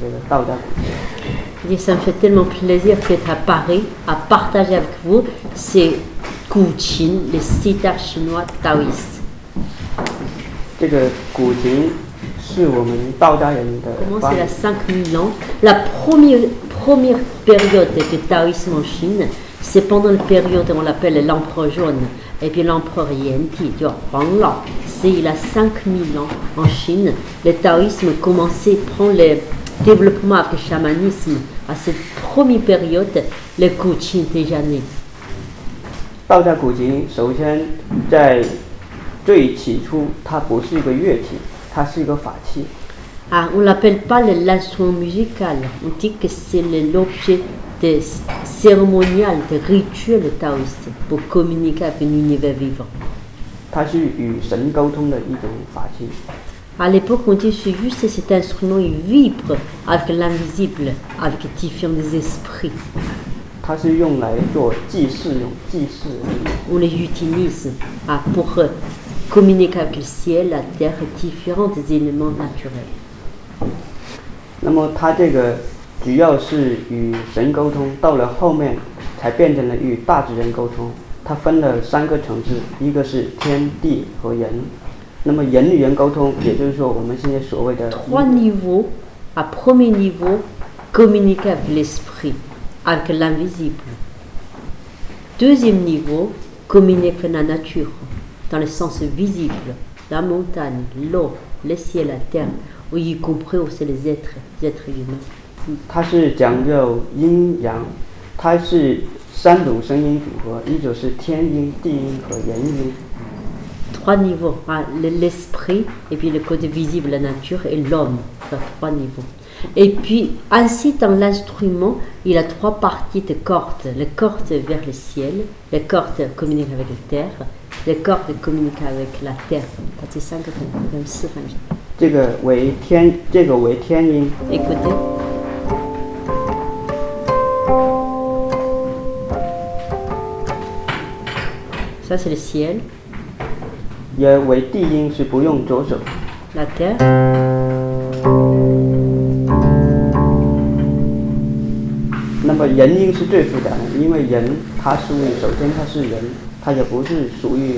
这个道家古琴。Ça me fait tellement plaisir d'être à Paris, à partager avec vous ces Guqin, les sitars chinois taoïstes. 这个古琴是我们道家人的发 C'est 明 il y a 5000 ans. La première période du taoïsme en Chine, c'est pendant la période on l'appelle l'empereur jaune. Et puis l'empereur Yanti, tu vois, Huang Lao. C'est il y a 5000 ans en Chine. Le taoïsme commençait à prendre le développement avec le chamanisme. À cette première période, le Guqin était déjà né. 道家古琴首先在最起初，它不是一个乐器，它是一个法器。 Ah, on ne l'appelle pas l'instrument musical, on dit que c'est l'objet cérémonial, de rituel taoïste pour communiquer avec un univers vivant. 它是与神沟通的一种法器。 À l'époque, on dit c'est juste cet instrument, il vibre avec l'invisible, avec différents esprits. 它是用来做祭祀用，祭祀而已。 On les utilise pour communiquer avec le ciel, la terre et différents éléments naturels. 那么它这个主要是与神沟通，到了后面才变成了与大自然沟通。它分了3个层次，一个是天地和人。那么人与人沟通，也就是说我们现在所谓的 3 niveaux. À premier niveau, communiquer avec l'esprit, avec l'invisible. Deuxième niveau, communiquer avec la nature, dans le sens visible, la montagne, l'eau, le ciel, la terre, ou y compris aussi les êtres humains. 它是讲究阴阳，它是3种声音组合，一种是天音、地音和人音。 3 niveaux, l'esprit, et puis le côté visible, la nature, et l'homme, 3 niveaux. Et puis, ainsi dans l'instrument, il y a 3 parties de cordes. Les cordes vers le ciel, les cordes communiquent avec la terre, les cordes communiquent avec la terre. C'est 5个跟4分之。这个为天音。 Écoutez. Ça c'est le ciel. 也为地音，是不用左手。 La terre. 那么人音是最复杂的，因为人它属于，首先它是人，它也不是属于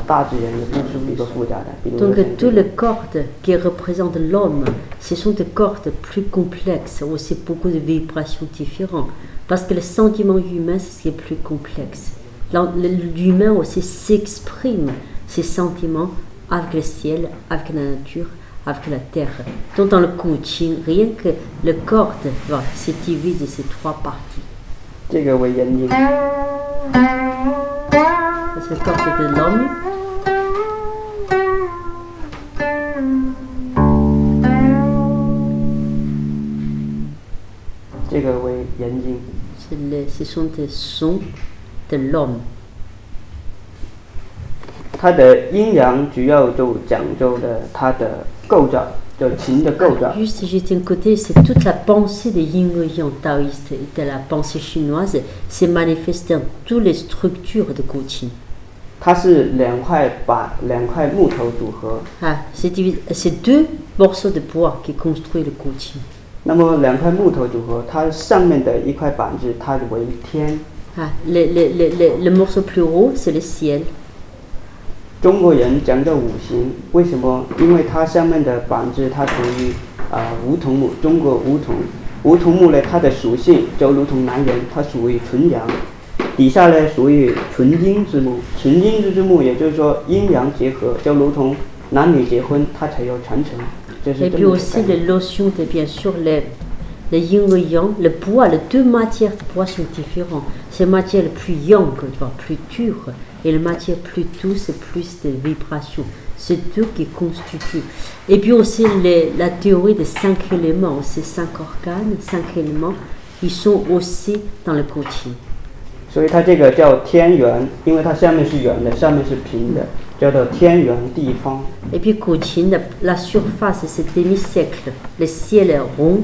大自然，也不属于一个复杂的。比如 Donc toutes les cordes qui représentent l'homme, ce sont des cordes plus complexes, aussi beaucoup de vibrations différentes. Parce que le sentiment humain, c'est ce qui est plus complexe. L'humain aussi s'exprime ses sentiments avec le ciel, avec la nature, avec la terre. Donc dans le Guqin, rien que le corde se divise en ces 3 parties. 这个为人音。 C'est le corde de l'homme. 这个为人音。 Ce sont des sons de l'homme. 它的阴阳主要就讲究的它的构造，就琴的构造。 Juste, j'étais un côté, c'est toute la pensée des yin et yang taoïstes et de la pensée chinoise s'est manifestée dans toutes les structures de Guqin. 它是2块木头组合。 C'est 2 morceaux de bois qui construisent le Guqin. 那么2块木头组合，它上面的一块板子，它为天。 Le morceau plus haut, c'est le ciel. 中国人讲究五行，为什么？因为它上面的板子它属于梧桐木，中国梧桐木呢，它的属性就如同男人，它属于纯阳，底下呢属于纯阴之木，纯阴之木，也就是说阴阳结合，就如同男女结婚，它才有传承。Et puis aussi les lotions, bien sûr, les yin et yang, le bois, les 2 matières de bois sont différentes. C'est la matière la plus yang, plus dure, et la matière plus douce, plus de vibrations. C'est 2 qui constituent. Et puis aussi la théorie des 5 éléments, ces 5 organes, 5 éléments, ils sont aussi dans le Guqin. 所以它这个叫天圆，因为它下面是圆的，上面是平的，叫做天圆地方。 Et puis Guqin, la surface c'est demi-cercle, le ciel est rond,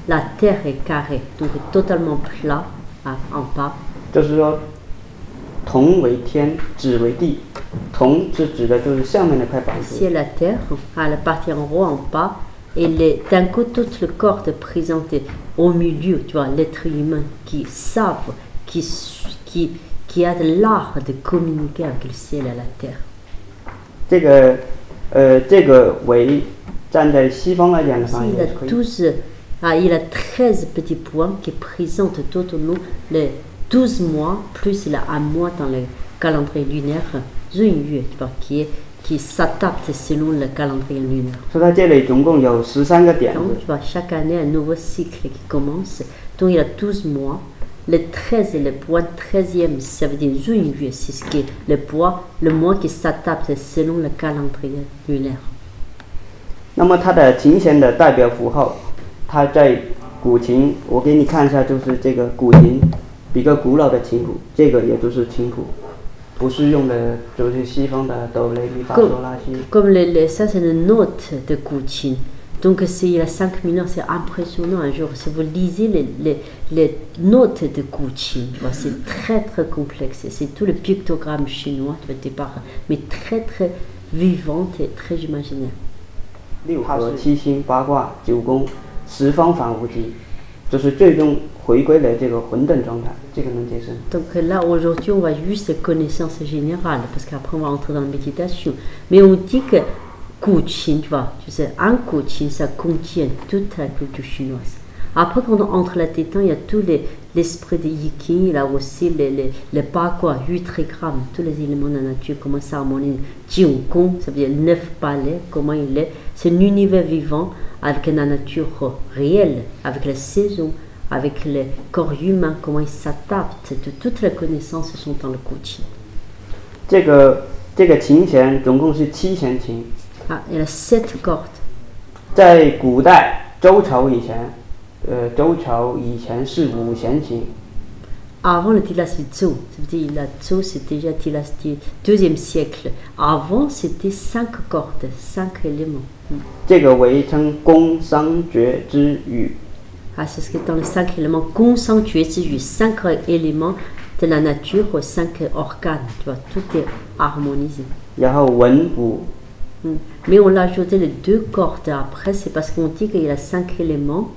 la terre est carrée, donc totalement plat en bas. 就是说，同为天，子为地。同是指的就是下面那块板子。 Ciel la terre, la partie en haut, en bas, Et d'un coup, tout le corps est présenté au milieu, tu vois, l'être humain qui savent, qui a de l'art de communiquer avec le ciel et la terre. 这个为站在西方来讲的话， il a 13 petits points qui présentent tout au long les 12 mois, plus il a un mois dans le calendrier lunaire, 闰月, tu vois, qui s'adapte selon le calendrier lunaire. 所以它这里总共有13个点子。 Donc, tu vois, chaque année, un nouveau cycle qui commence. Donc, il y a 12 mois. Le 13 et le point 13e, ça veut dire 闰月, c'est ce qui est le mois qui s'adapte selon le calendrier lunaire. 那么它的琴弦的代表符号，它在古琴，我给你看一下，就是这个古琴，比较古老的琴谱，这个也就是琴谱，不是用的就是西方的哆来咪发嗦拉西。 Comme ça, c'est une note de Goutin. Donc, il y a 5 mineurs, c'est impressionnant un jour. Si vous lisez les notes de Goutin, c'est très très complexe. C'est tout le pictogramme chinois de départ, mais très très vivante et très imaginaire. 六合、七星、八卦、九宫、十方反无极，就是最终回归了这个混沌状态。这个能解释？ Donc là, aujourd'hui, on va juste les connaissances générales, parce qu'après, on va entrer dans la méditation. Mais on dit que Goutin, tu vois, un Goutin, ça contient toute la culture chinoise. Après, quand on entre là-dedans, il y a tout l'esprit de Yiqing, il y a aussi les Bagua, 8 trigrammes, tous les éléments de la nature, comment ça harmonise. Jiongong, ça veut dire 9 palais, comment il est. C'est un univers vivant avec la nature réelle, avec les saisons, avec le corps humain, comment il s'adapte. Toutes les connaissances sont dans le Goutin. 这个琴弦总共是7弦琴。 Ah, il y a 7 cordes. 在古代周朝以前，周朝以前是5弦琴。 Avant le dynastie Zhou, ça veut dire la Zhou c'est déjà dynastie 2e siècle. Avant c'était 5 cordes, 5 éléments. 这个为称宫商角徵羽。 Ah, c'est ce qui est dans les 5 éléments, concentré sur 5 éléments de la nature, 5 organes, tu vois, tout est harmonisé. 然后文武。 Mais on l'a ajouté les 2 cordes après, c'est parce qu'on dit qu'il y a 5 éléments.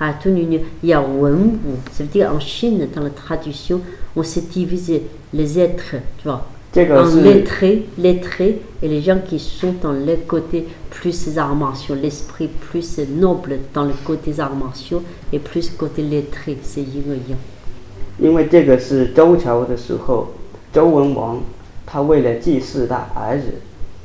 À tout il y a Wenwu, ça veut dire en Chine, dans la tradition, on s'est divisé les êtres, tu vois, en lettrés, et les gens qui sont dans le côté plus arts martiaux, l'esprit plus noble dans le côté arts martiaux et plus côté lettré, c'est yin et yang. 因为这个是周朝的时候，周文王他为了祭祀他儿子，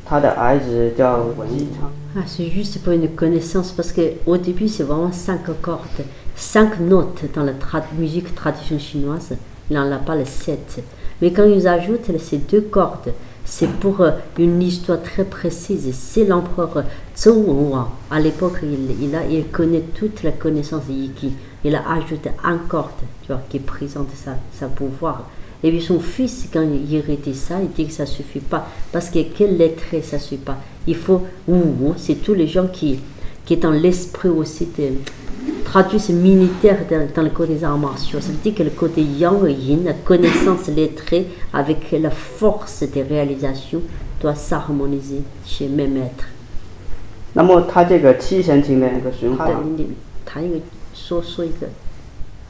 他的儿子叫文姬昌。 Ah, c'est juste pour une connaissance, parce qu'au début c'est vraiment 5 cordes, 5 notes dans la musique tradition chinoise, il n'en a pas les 7. Mais quand ils ajoutent ces 2 cordes, c'est pour une histoire très précise. C'est l'empereur Zhou Wenwang. À l'époque, il connaît toute la connaissance de Yiqing. Il a ajouté un corde, tu vois, qui présente sa pouvoir. Et puis son fils, quand il hérité ça, il dit que ça ne suffit pas. Parce que quelle lettre ça ne suffit pas. Il faut Wu, c'est tous les gens qui est dans l'esprit aussi de traduire ce militaire dans le côté des arts martiaux. Ça veut dire que le côté yang et yin, la connaissance lettrée avec la force des réalisations doit s'harmoniser chez mes maîtres. 那么它这个7弦琴的那个循环，弹一个说一个，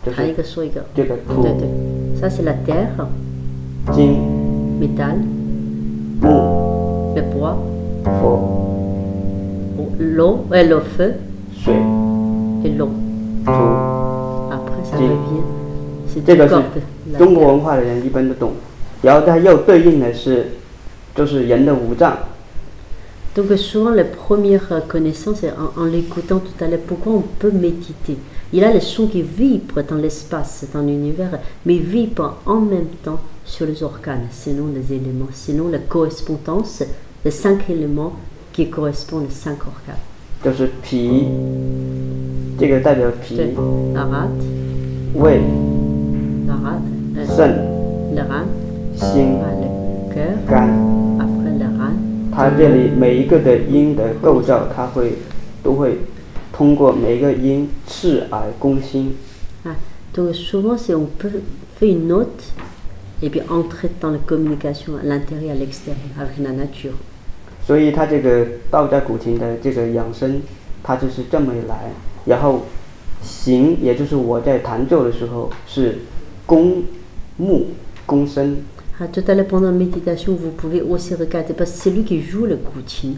弹一个说一个。这个土，对对，ça c'est la terre, 金、 métal, 木、 le bois, 火、 l'eau, le feu 水、 et l'eau. 土。 Après ça 金 revient. C'est 这 deux 个 cordes. 是 La 中国 terre. 文化的人一般都懂，然后它又对应的是，就是人的五脏。 Donc souvent la première connaissance, en l'écoutant tout à l'heure, pourquoi on peut méditer. Il a les sons qui vibrent dans l'espace, dans l'univers, mais vibrent en même temps sur les organes, selon les éléments, selon la correspondance des 5 éléments qui correspondent aux 5 organes. 就是脾，这个代表脾， La rate, 胃、 肾、 le rein, 心、 le cœur, 肝。 après le rein. 它这里每一个的音的构造，它都会通过每一个音刺耳攻心。 Ah, donc souvent, on peut faire une note et puis entrer dans la communication à l'intérieur et à l'extérieur avec la nature. 所以它这个道家古琴的这个养生它就是这么来。然后行，也就是我在弹奏的时候是弓木弓身。Ah, tout à l'heure, pendant la méditation, vous pouvez aussi regarder, parce que c'est lui qui joue le coaching.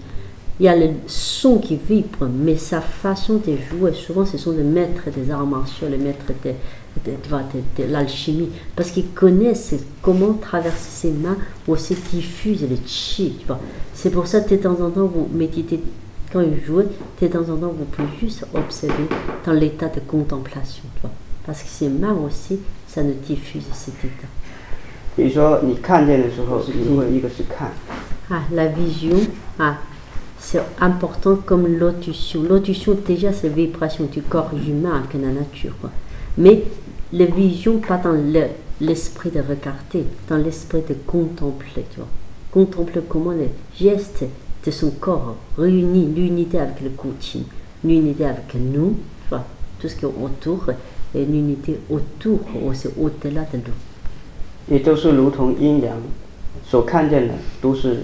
Il y a le son qui vibre, mais sa façon de jouer, souvent ce sont les maîtres des arts martiaux, les maîtres de l'alchimie, parce qu'ils connaissent comment traverser ses mains, aussi diffuser le chi. Tu vois. C'est pour ça que de temps en temps, vous méditez, quand il joue, de temps en temps, vous pouvez juste observer dans l'état de contemplation. Tu vois. Parce que ses mains aussi, ça nous diffuse cet état. 比如说你看见的时候，你会一个是看。Ah, la vision, c'est important comme l'audition. L'audition, déjà, c'est la vibration du corps humain avec la nature. Quoi. Mais la vision, pas dans l'esprit de regarder, dans l'esprit de contempler. Tu vois. Contempler comment les gestes de son corps réunis, l'unité avec le coaching, l'unité avec nous, tu vois, tout ce qui est autour, et l'unité autour, aussi au-delà de nous. 也就是如同阴阳所看见的都是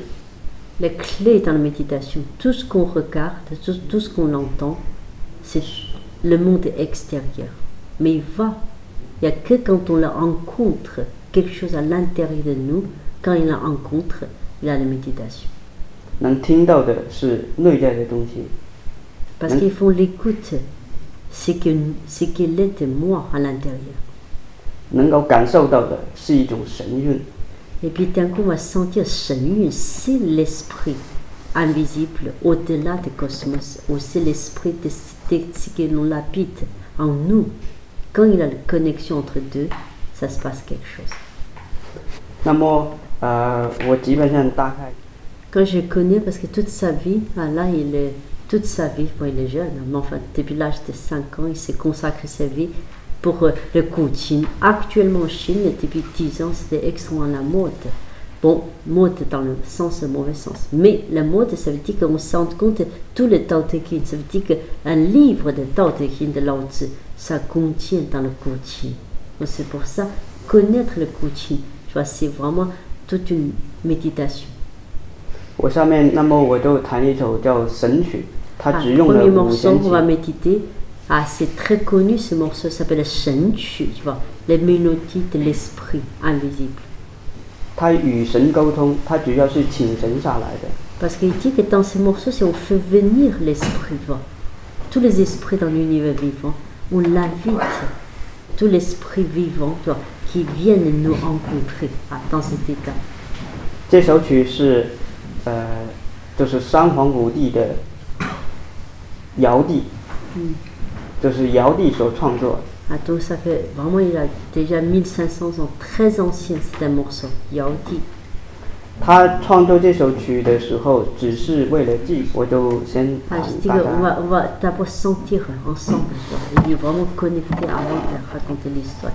Les clés dans la méditation, tout ce qu'on regarde, tout ce qu'on entend, c'est le monde extérieur. Mais il n'y a que quand on le rencontre, quelque chose à l'intérieur de nous, quand il la rencontre, il y a la méditation. 能听到的是内在的东西。 Parce qu'il faut l'écoute, c'est qu'il est de moi à l'intérieur. 能够感受到的是一种神韵。 Et puis d'un coup, on va sentir Shen, c'est l'esprit invisible au-delà du cosmos, ou c'est l'esprit de ce que l'on habite en nous. Quand il y a la connexion entre deux, ça se passe quelque chose. 那么我基本上大概 Quand je connais, parce que toute sa vie, là, toute sa vie, bon, il est jeune, mais enfin, depuis l'âge de 5 ans, il s'est consacré sa vie pour le coaching. Actuellement en Chine, depuis 10 ans, c'était extrêmement la mode. Bon, mode dans le sens, le mauvais sens. Mais la mode, ça veut dire qu'on se rend compte de tout le Tao Te Ching. Ça veut dire qu'un livre de Tao Te Ching de Lao Tzu, ça contient dans le coaching. Donc c'est pour ça, connaître le coaching, tu vois, c'est vraiment toute une méditation. 我下面那么我就弹一首叫神曲，它只用了premier 五 morceau 弦 qu'on va 琴。 méditer, c'est très connu ce morceau, ça s'appelle Shen Qu, tu vois, les mélodies de l'esprit invisible. 它与神沟通，它主要是请神下来的。 Parce qu'il dit que dans ces morceaux, si on fait venir l'esprit, tu vois, tous les esprits dans l'univers vivant, on l'invite, tous les esprits vivants, tu vois, qui viennent nous rencontrer dans cet état. 这首曲是就是三皇五帝的尧帝，就是尧帝所创作。 Donc ça fait vraiment, il a déjà 1500 ans, très ancien, c'est un morceau, Yao Di. 他创作这首曲的时候，只是为了记，我就先 Je 大 dis 大 qu'on 概 on va d'abord sentir ensemble, tu vois, il est vraiment connecté avant de raconter l'histoire.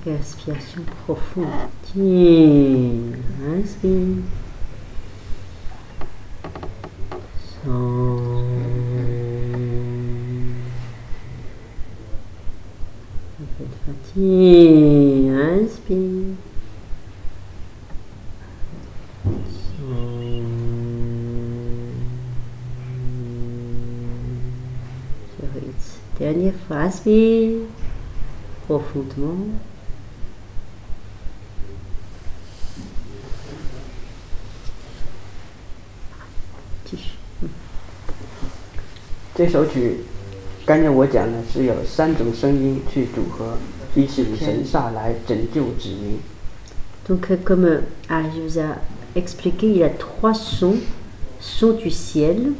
Respiration profonde. Tiens, inspire. Un peu de fatigue. Inspire. Dernière fois, inspire profondément. 这首曲，刚才我讲的是有3种声音去组合，一是神煞来拯救子民。Donc, comme je vous ai expliqué, il y a 3 sons. Son du ciel,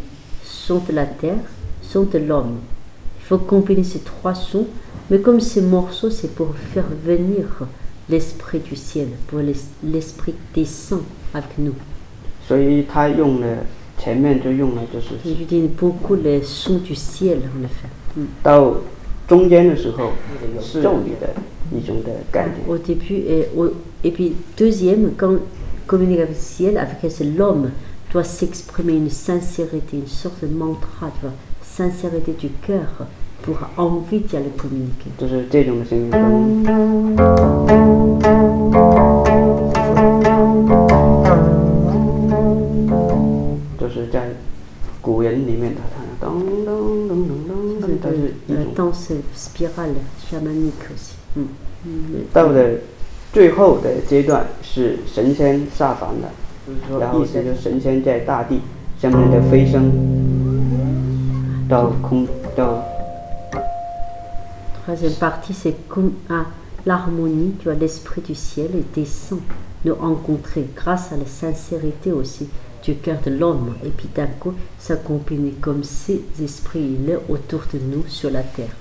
son de la terre, son de l'homme. Il faut combiner ces 3 sons, mais comme ces morceaux, c'est pour faire venir l'esprit du ciel, pour l'esprit descend avec nous. 所以他用了前面就用了就是 Je dis beaucoup les sons du ciel, en effet. 到中间的时候是咒语的一种的概念。 Au début et puis deuxième, quand communique avec le ciel, avec l'homme doit s'exprimer une sincérité, une sorte de mantra, tu vois, sincérité du cœur pour envie d'y aller communiquer. 就是这种的声音。就是在古人里面，他唱噔噔噔噔噔，它是一种。danse spirale chamanique aussi. 到了最后的阶段是神仙下凡了，然后是神仙在大地上面的飞升，到空到。Troisième partie, c'est comme l'harmonie, tu vois, l'esprit du ciel et descend nous rencontrer grâce à la sincérité aussi du cœur de l'homme. Et puis d'un coup, ça combine comme ces esprits-là autour de nous sur la terre.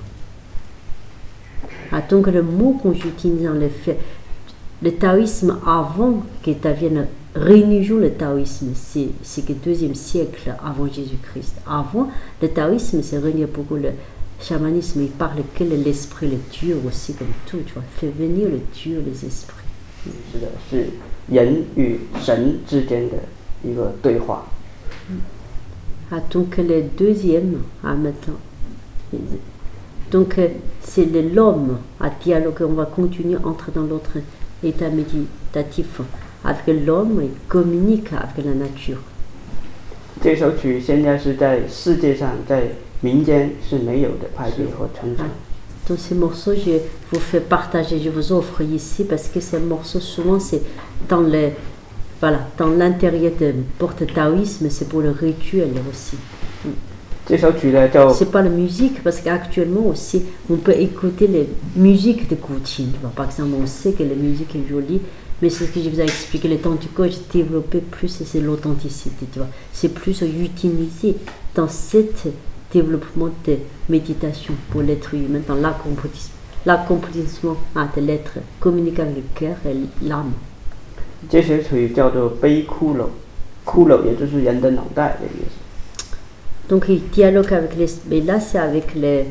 Ah, donc le mot qu'on utilise dans le taoïsme avant que devienne religion, le taoïsme, c'est que 2e siècle avant Jésus-Christ. Avant, le taoïsme, c'est relié beaucoup le chamanisme, il parle que l'esprit, le Dieu aussi, comme tout, tu vois, fait venir le Dieu, les esprits. 是的，是人与神之间的一个对话。Ah, donc le deuxième, maintenant, donc c'est l'homme à dialoguer, on va continuer à entrer dans l'autre état méditatif. Avec l'homme, il communique avec la nature. 这首曲现在是在世界上，在民间是没有的派别和传承。 Donc ces morceaux, je vous fais partager, je vous offre ici parce que ces morceaux, souvent, c'est dans l'intérieur de porte taoïsme, c'est pour le rituel aussi. 这首曲呢叫 C'est pas la musique parce qu'actuellement aussi, on peut écouter les musiques de Coutine. Par exemple, on sait que la musique est jolie, mais c'est ce que je vous ai expliqué le temps du coup, j'ai développé plus, c'est l'authenticité, tu vois. C'est plus utilisé dans cet développement de méditation pour l'être humain, dans l'accomplissement de l'être, communiquant avec le cœur et l'âme. 这首曲叫做悲骷髅，骷髅也就是人的脑袋的意思。 Donc il dialogue avec les... Mais là c'est avec les...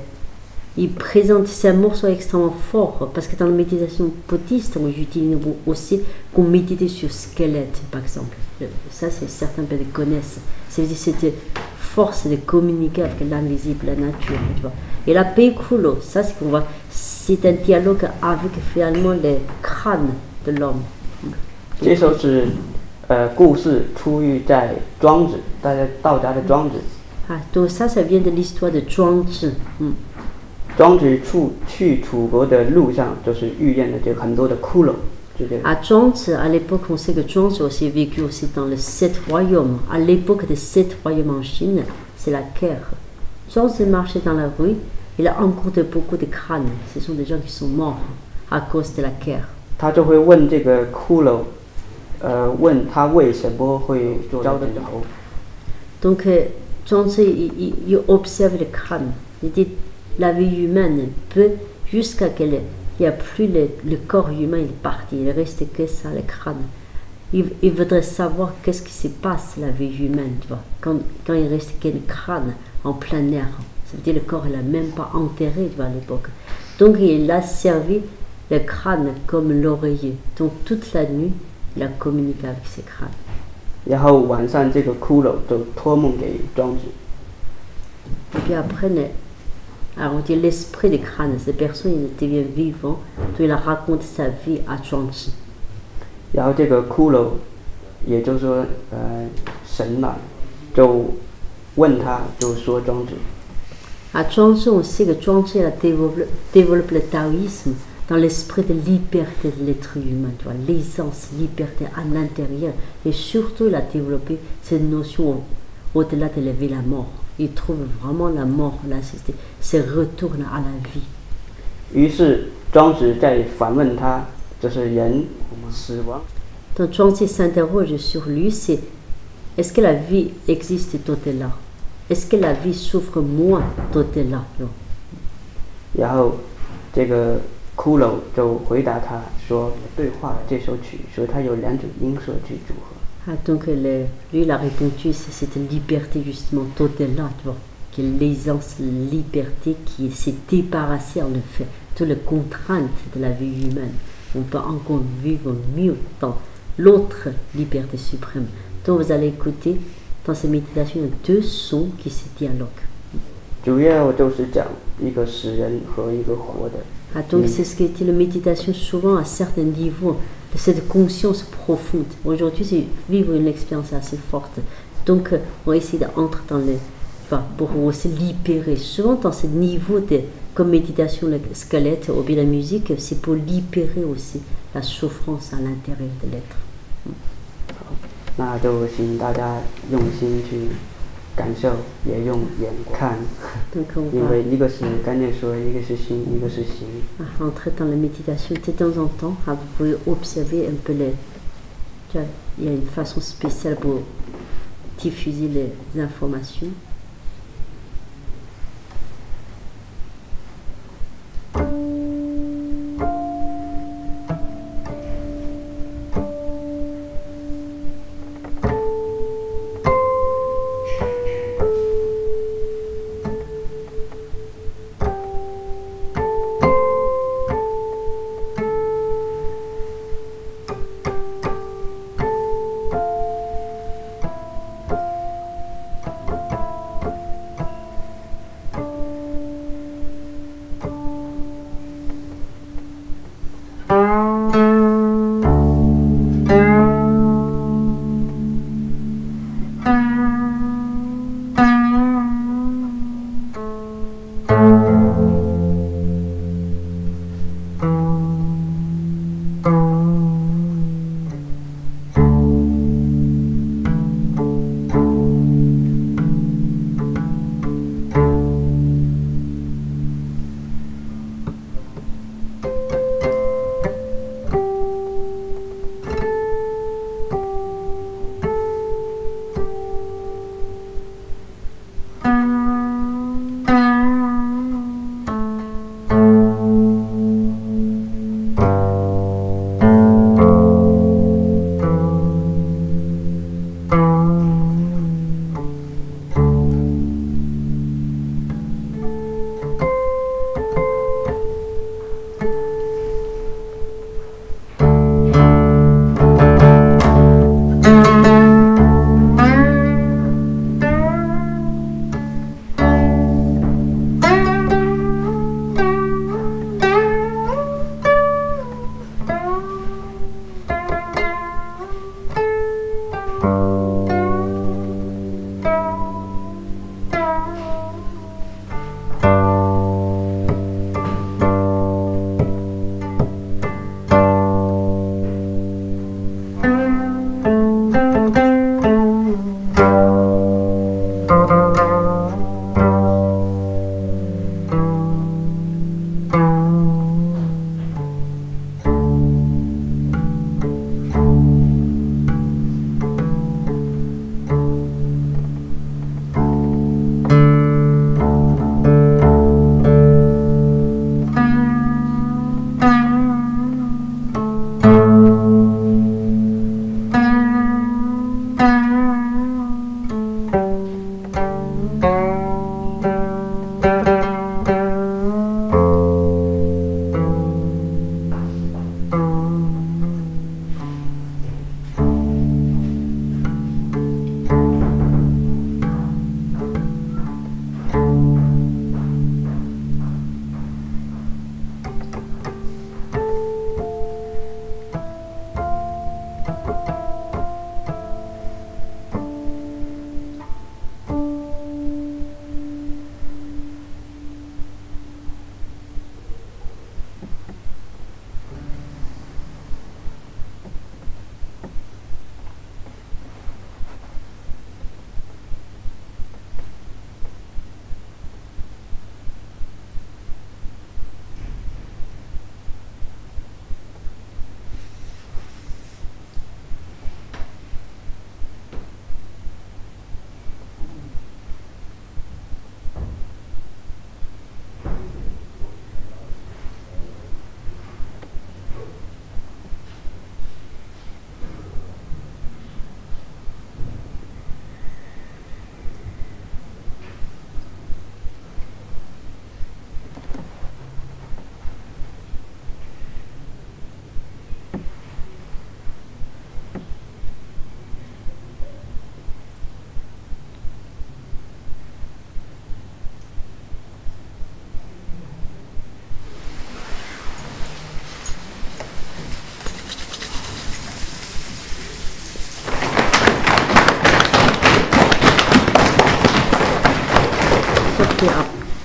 Il présente... C'est un morceau extrêmement fort parce que dans la méditation bouddhiste, on utilise aussi qu'on médite sur squelette, par exemple. Ça, c'est certains peut connaissent. C'est-à-dire cette force de communiquer avec l'invisible, la nature, tu vois. Et la Peikulo, ça c'est qu'on va... C'est un dialogue avec finalement les crânes de l'homme. 这首是故事出于在庄子，大家道家的庄子。 Ah, donc ça vient de l'histoire de Zhuangzi. 庄子去楚国的路上，就是遇见了这很多的骷髅，就这个。 À Zhuangzi, à l'époque, on sait que Zhuangzi aussi vécu aussi dans les 7 royaumes. À l'époque des 7 royaumes en Chine, c'est la guerre. Zhuangzi marchait dans la rue, il a rencontré beaucoup de crânes. Ce sont des gens qui sont morts à cause de la guerre. 他就会问这个骷髅，问他为什么会招的头。 Donc, Zhuangzi, il observe les crânes. Il dit la vie humaine peut, jusqu'à qu'il n'y a plus le corps humain, il est parti, il ne reste que ça, le crâne. Il voudrait savoir qu'est-ce qui se passe, la vie humaine, tu vois, quand il reste qu'un crâne en plein air. Ça veut dire que le corps, il n'a même pas enterré, tu vois, à l'époque. Donc, il a servi le crâne comme l'oreiller. Donc toute la nuit, il a communiqué avec ses crânes. 然后晚上这个骷髅就托梦给庄子。Et puis après, alors on dit l'esprit des crânes, ces personnes, il devient vivant, donc il a raconté sa vie à Zhuangzi. 然后这个骷髅，也就是说，神嘛，就问他，就说庄子。À Zhuangzi, on sait que Zhuangzi a développé le taoïsme dans l'esprit de liberté de l'être humain, tu vois, l'aisance, liberté à l'intérieur. Et surtout, il a développé cette notion au-delà de l'éveil la mort. Il trouve vraiment la mort, là, c'est retourne à la vie. 于是庄子在反问他，就是人死亡。Donc Zhuangzi s'interroge sur lui, c'est est-ce que la vie existe au-delà? Est-ce que la vie souffre moins d'au-delà? 然后这个骷髅就回答他说：“对话这首曲，所以它有两种音色去组合。” Ah, donc lui, il a répondu, c'est cette liberté justement d'au-delà, tu vois, que l'aisance, la liberté qui s'est débarrassée en fait, toutes les contraintes de la vie humaine. On peut encore vivre mieux dans l'autre liberté suprême. Donc vous allez écouter dans ces méditations, il y a deux sons qui se dialoguent. 主要就是讲一个死人和一个活的。 Ah, donc c'est ce qui était la méditation souvent à certains niveaux de cette conscience profonde. Aujourd'hui, c'est vivre une expérience assez forte. Donc on essaie d'entrer dans les... Enfin, pour aussi libérer. Souvent dans ce niveau de comme méditation, le squelette ou bien la musique, c'est pour libérer aussi la souffrance à l'intérieur de l'être. 那就请大家用心去感受，也用眼看， Donc on 因 va 为一个是刚才说，一个是心，一个是行。 rentrer dans la méditation de temps en temps. Ah, vous pouvez observer un peu les... Il y a une façon spéciale pour diffuser les informations.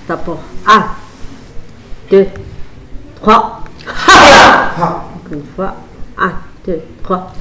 D'abord, 1, 2, 3. Ha. Encore une fois, 1, 2, 3.